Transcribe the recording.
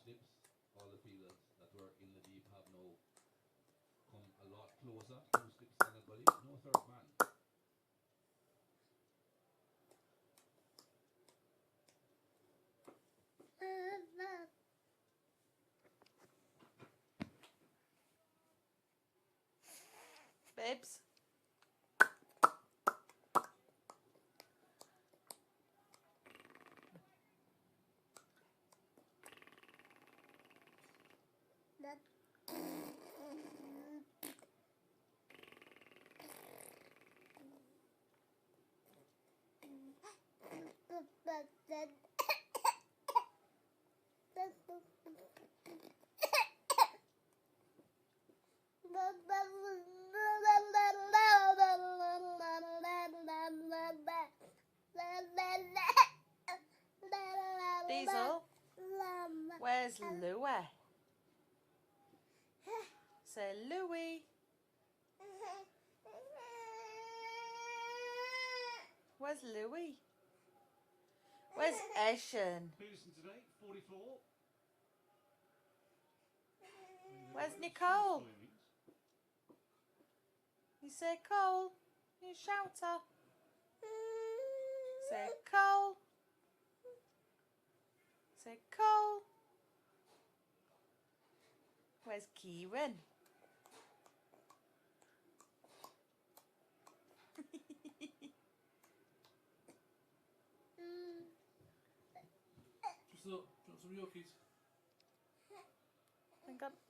slips. All the fielders that were in the deep have now come a lot closer. 2 slips standard gully. No third man. Babes. Diesel, where's Louie? Say Louie. Where's Louie? Where's Eshen? Peterson today, 44. Where's Nicole? You say Cole. You shout her. Say Cole. Say Cole. Where's Kieran? Just some Yorkies. Thank God.